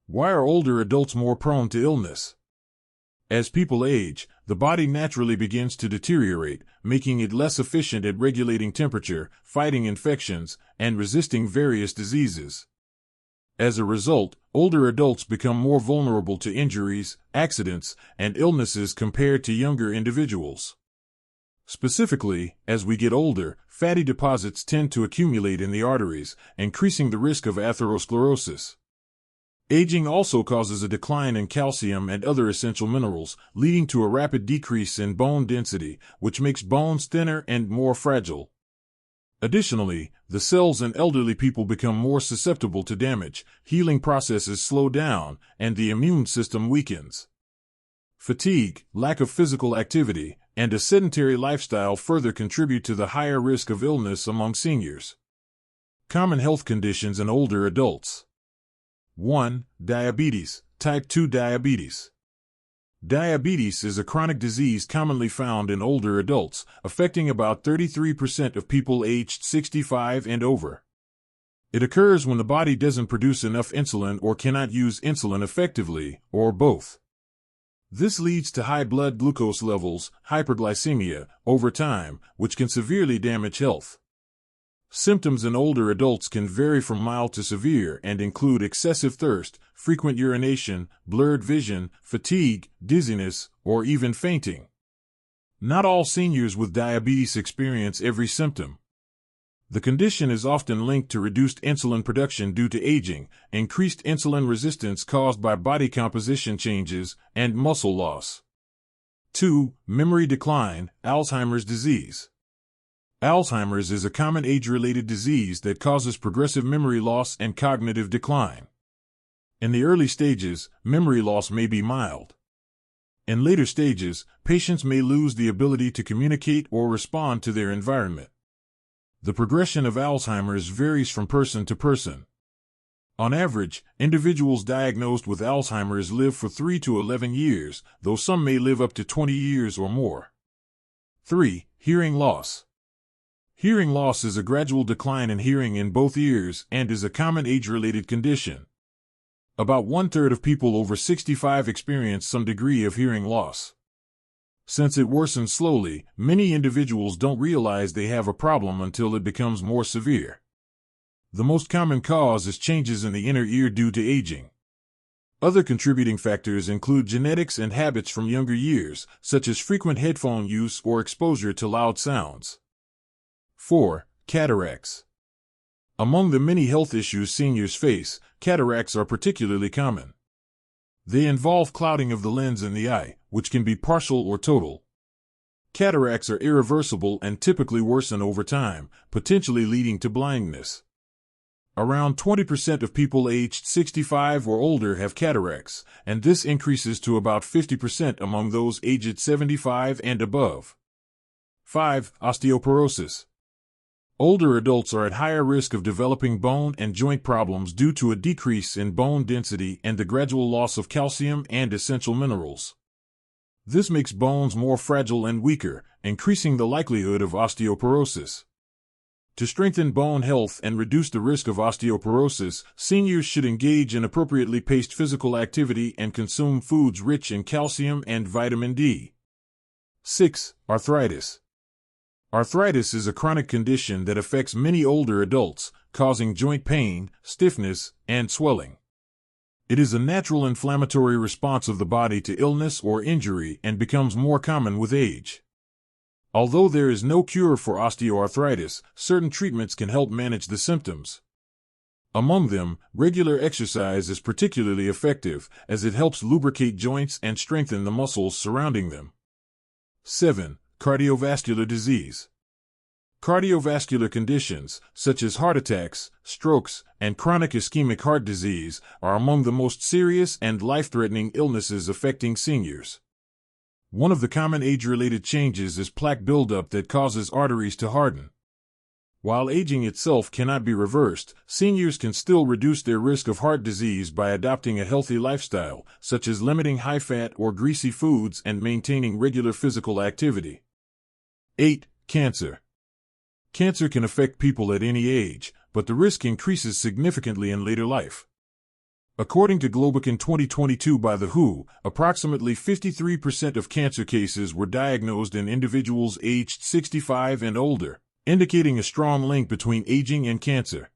Why are older adults more prone to illness? As people age, the body naturally begins to deteriorate, making it less efficient at regulating temperature, fighting infections, and resisting various diseases. As a result, older adults become more vulnerable to injuries, accidents, and illnesses compared to younger individuals. Specifically, as we get older, fatty deposits tend to accumulate in the arteries, increasing the risk of atherosclerosis. Aging also causes a decline in calcium and other essential minerals, leading to a rapid decrease in bone density, which makes bones thinner and more fragile. Additionally, the cells in elderly people become more susceptible to damage, healing processes slow down, and the immune system weakens. Fatigue, lack of physical activity, and a sedentary lifestyle further contribute to the higher risk of illness among seniors. Common health conditions in older adults. 1. Diabetes, type 2 diabetes. Diabetes is a chronic disease commonly found in older adults, affecting about 33% of people aged 65 and over. It occurs when the body doesn't produce enough insulin or cannot use insulin effectively, or both. This leads to high blood glucose levels, hyperglycemia, over time, which can severely damage health. Symptoms in older adults can vary from mild to severe and include excessive thirst, frequent urination, blurred vision, fatigue, dizziness, or even fainting. Not all seniors with diabetes experience every symptom. The condition is often linked to reduced insulin production due to aging, increased insulin resistance caused by body composition changes, and muscle loss. 2. Memory decline, Alzheimer's disease. Alzheimer's is a common age-related disease that causes progressive memory loss and cognitive decline. In the early stages, memory loss may be mild. In later stages, patients may lose the ability to communicate or respond to their environment. The progression of Alzheimer's varies from person to person. On average, individuals diagnosed with Alzheimer's live for 3 to 11 years, though some may live up to 20 years or more. 3. Hearing loss. Hearing loss is a gradual decline in hearing in both ears and is a common age-related condition. About 1/3 of people over 65 experience some degree of hearing loss. Since it worsens slowly, many individuals don't realize they have a problem until it becomes more severe. The most common cause is changes in the inner ear due to aging. Other contributing factors include genetics and habits from younger years, such as frequent headphone use or exposure to loud sounds. 4. Cataracts. Among the many health issues seniors face, cataracts are particularly common. They involve clouding of the lens in the eye, which can be partial or total. Cataracts are irreversible and typically worsen over time, potentially leading to blindness. Around 20% of people aged 65 or older have cataracts, and this increases to about 50% among those aged 75 and above. 5. Osteoporosis. Older adults are at higher risk of developing bone and joint problems due to a decrease in bone density and the gradual loss of calcium and essential minerals. This makes bones more fragile and weaker, increasing the likelihood of osteoporosis. To strengthen bone health and reduce the risk of osteoporosis, seniors should engage in appropriately paced physical activity and consume foods rich in calcium and vitamin D. 6. Arthritis. Arthritis is a chronic condition that affects many older adults, causing joint pain, stiffness, and swelling. It is a natural inflammatory response of the body to illness or injury and becomes more common with age. Although there is no cure for osteoarthritis, certain treatments can help manage the symptoms. Among them, regular exercise is particularly effective, as it helps lubricate joints and strengthen the muscles surrounding them. 7. Cardiovascular disease. Cardiovascular conditions, such as heart attacks, strokes, and chronic ischemic heart disease, are among the most serious and life-threatening illnesses affecting seniors. One of the common age-related changes is plaque buildup that causes arteries to harden. While aging itself cannot be reversed, seniors can still reduce their risk of heart disease by adopting a healthy lifestyle, such as limiting high-fat or greasy foods and maintaining regular physical activity. 8. Cancer. Cancer can affect people at any age, but the risk increases significantly in later life. According to Global 2022 by the WHO, approximately 53% of cancer cases were diagnosed in individuals aged 65 and older, indicating a strong link between aging and cancer.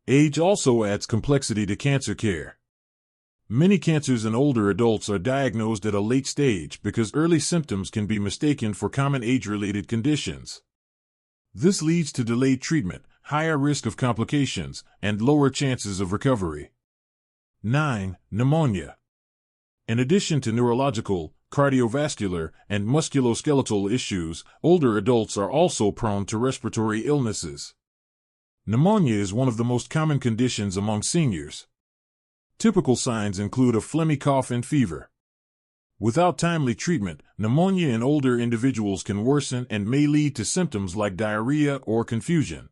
Age also adds complexity to cancer care. Many cancers in older adults are diagnosed at a late stage because early symptoms can be mistaken for common age-related conditions. This leads to delayed treatment, higher risk of complications, and lower chances of recovery. 9. Pneumonia. In addition to neurological, cardiovascular, and musculoskeletal issues, older adults are also prone to respiratory illnesses. Pneumonia is one of the most common conditions among seniors. Typical signs include a phlegmy cough and fever. Without timely treatment, pneumonia in older individuals can worsen and may lead to symptoms like diarrhea or confusion.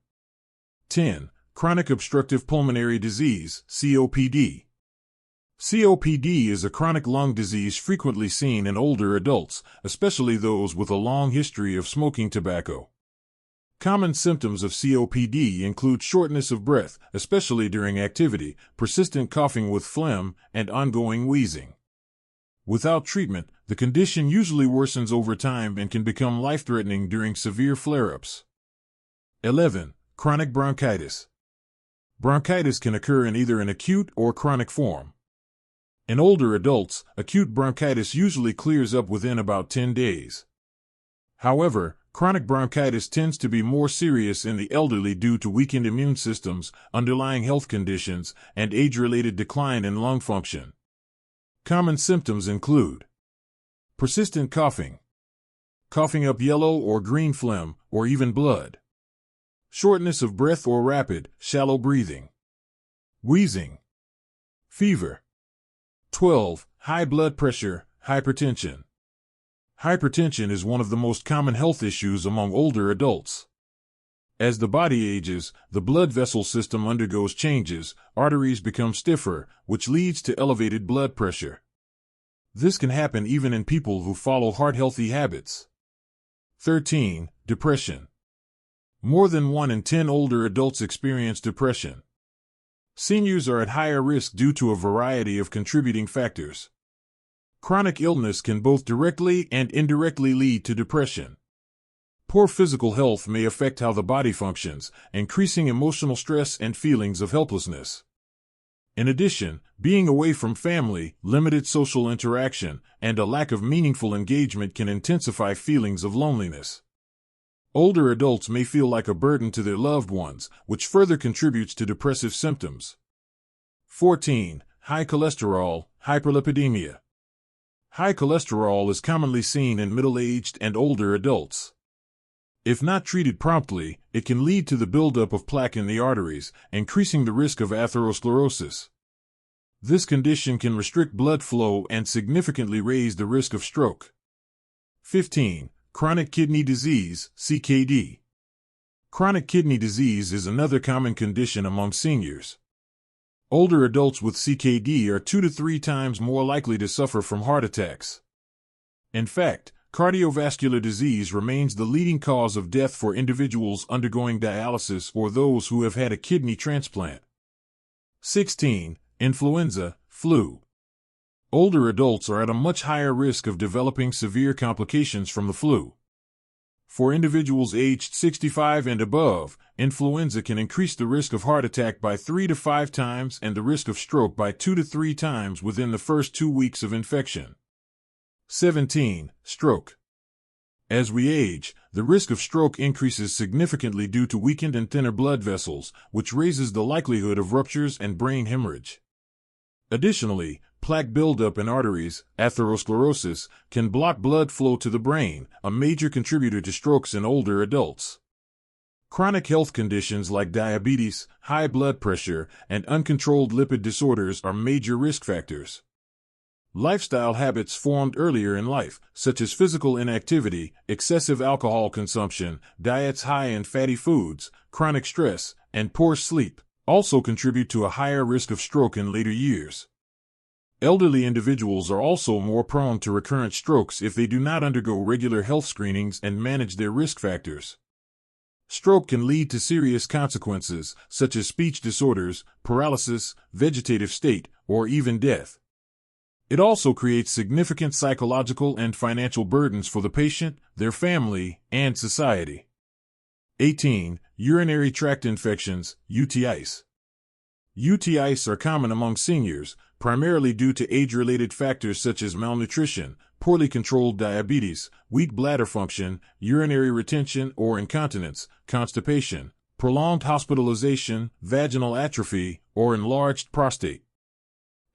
10. Chronic obstructive pulmonary disease, COPD. COPD is a chronic lung disease frequently seen in older adults, especially those with a long history of smoking tobacco. Common symptoms of COPD include shortness of breath, especially during activity, persistent coughing with phlegm, and ongoing wheezing. Without treatment, the condition usually worsens over time and can become life-threatening during severe flare-ups. 11. Chronic bronchitis. Bronchitis can occur in either an acute or chronic form. In older adults, acute bronchitis usually clears up within about 10 days. However, chronic bronchitis tends to be more serious in the elderly due to weakened immune systems, underlying health conditions, and age-related decline in lung function. Common symptoms include persistent coughing, coughing up yellow or green phlegm, or even blood, shortness of breath or rapid, shallow breathing, wheezing, fever. 12. High blood pressure, hypertension. Hypertension is one of the most common health issues among older adults. As the body ages, the blood vessel system undergoes changes, arteries become stiffer, which leads to elevated blood pressure. This can happen even in people who follow heart-healthy habits. 13. Depression. More than 1 in 10 older adults experience depression. Seniors are at higher risk due to a variety of contributing factors. Chronic illness can both directly and indirectly lead to depression. Poor physical health may affect how the body functions, increasing emotional stress and feelings of helplessness. In addition, being away from family, limited social interaction, and a lack of meaningful engagement can intensify feelings of loneliness. Older adults may feel like a burden to their loved ones, which further contributes to depressive symptoms. 14. High cholesterol, hyperlipidemia. High cholesterol is commonly seen in middle-aged and older adults. If not treated promptly, it can lead to the buildup of plaque in the arteries, increasing the risk of atherosclerosis. This condition can restrict blood flow and significantly raise the risk of stroke. 15. Chronic kidney disease, CKD. Chronic kidney disease is another common condition among seniors. Older adults with CKD are 2 to 3 times more likely to suffer from heart attacks. In fact, cardiovascular disease remains the leading cause of death for individuals undergoing dialysis or those who have had a kidney transplant. 16. Influenza, flu. Older adults are at a much higher risk of developing severe complications from the flu. For individuals aged 65 and above, influenza can increase the risk of heart attack by 3 to 5 times and the risk of stroke by 2 to 3 times within the first 2 weeks of infection. 17. Stroke. As we age, the risk of stroke increases significantly due to weakened and thinner blood vessels, which raises the likelihood of ruptures and brain hemorrhage. Additionally, plaque buildup in arteries, atherosclerosis, can block blood flow to the brain, a major contributor to strokes in older adults. Chronic health conditions like diabetes, high blood pressure, and uncontrolled lipid disorders are major risk factors. Lifestyle habits formed earlier in life, such as physical inactivity, excessive alcohol consumption, diets high in fatty foods, chronic stress, and poor sleep, also contribute to a higher risk of stroke in later years. Elderly individuals are also more prone to recurrent strokes if they do not undergo regular health screenings and manage their risk factors. Stroke can lead to serious consequences, such as speech disorders, paralysis, vegetative state, or even death. It also creates significant psychological and financial burdens for the patient, their family, and society. 18. Urinary tract infections, UTIs. UTIs are common among seniors, primarily due to age-related factors such as malnutrition, poorly controlled diabetes, weak bladder function, urinary retention or incontinence, constipation, prolonged hospitalization, vaginal atrophy, or enlarged prostate.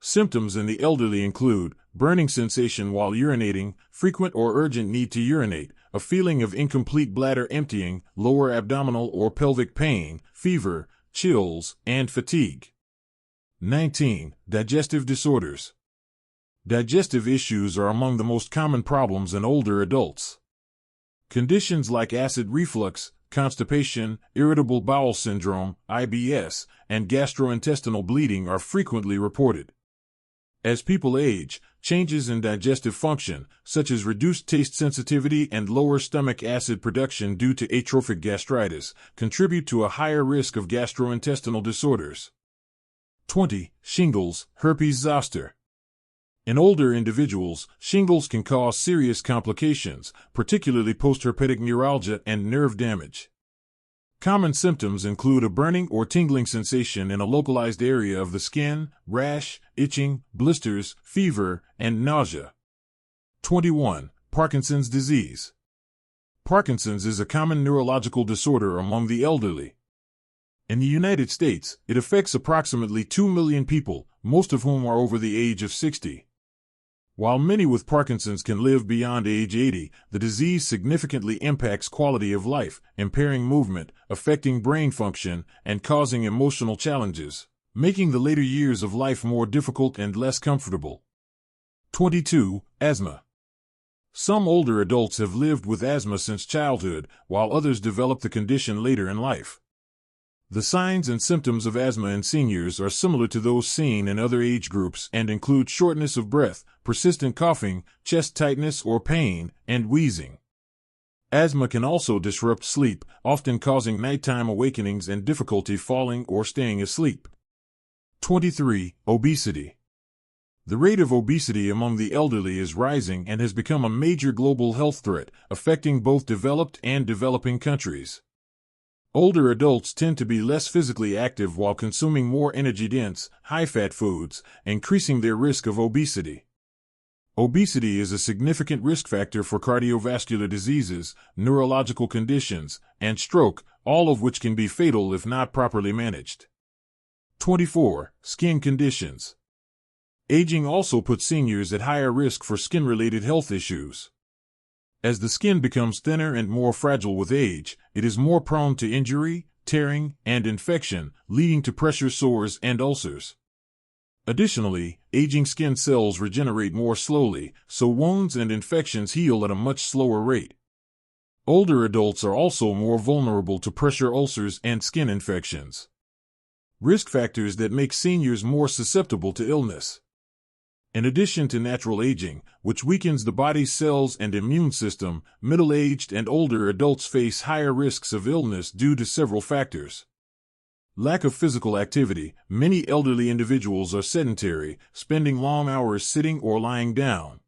Symptoms in the elderly include burning sensation while urinating, frequent or urgent need to urinate, a feeling of incomplete bladder emptying, lower abdominal or pelvic pain, fever, chills, and fatigue. 19. Digestive disorders. Digestive issues are among the most common problems in older adults. Conditions like acid reflux, constipation, irritable bowel syndrome, IBS, and gastrointestinal bleeding are frequently reported. As people age, changes in digestive function, such as reduced taste sensitivity and lower stomach acid production due to atrophic gastritis, contribute to a higher risk of gastrointestinal disorders. 20. Shingles, herpes zoster. In older individuals, shingles can cause serious complications, particularly postherpetic neuralgia and nerve damage. Common symptoms include a burning or tingling sensation in a localized area of the skin, rash, itching, blisters, fever, and nausea. 21. Parkinson's disease. Parkinson's is a common neurological disorder among the elderly. In the United States, it affects approximately 2 million people, most of whom are over the age of 60. While many with Parkinson's can live beyond age 80, the disease significantly impacts quality of life, impairing movement, affecting brain function, and causing emotional challenges, making the later years of life more difficult and less comfortable. 22. Asthma. Some older adults have lived with asthma since childhood, while others develop the condition later in life. The signs and symptoms of asthma in seniors are similar to those seen in other age groups and include shortness of breath, persistent coughing, chest tightness or pain, and wheezing. Asthma can also disrupt sleep, often causing nighttime awakenings and difficulty falling or staying asleep. 23. Obesity. The rate of obesity among the elderly is rising and has become a major global health threat, affecting both developed and developing countries. Older adults tend to be less physically active while consuming more energy-dense, high-fat foods, increasing their risk of obesity. Obesity is a significant risk factor for cardiovascular diseases, neurological conditions, and stroke, all of which can be fatal if not properly managed. 24. Skin conditions. Aging also puts seniors at higher risk for skin-related health issues. As the skin becomes thinner and more fragile with age, it is more prone to injury, tearing, and infection, leading to pressure sores and ulcers. Additionally, aging skin cells regenerate more slowly, so wounds and infections heal at a much slower rate. Older adults are also more vulnerable to pressure ulcers and skin infections. Risk factors that make seniors more susceptible to illness. In addition to natural aging, which weakens the body's cells and immune system, middle-aged and older adults face higher risks of illness due to several factors. Lack of physical activity. Many elderly individuals are sedentary, spending long hours sitting or lying down.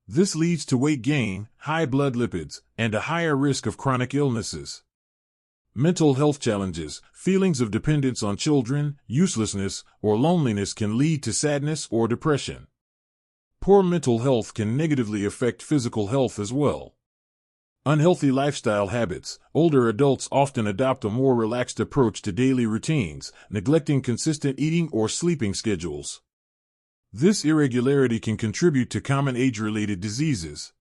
This leads to weight gain, high blood lipids, and a higher risk of chronic illnesses. Mental health challenges. Feelings of dependence on children, uselessness, or loneliness can lead to sadness or depression. Poor mental health can negatively affect physical health as well. Unhealthy lifestyle habits. Older adults often adopt a more relaxed approach to daily routines, neglecting consistent eating or sleeping schedules. This irregularity can contribute to common age-related diseases.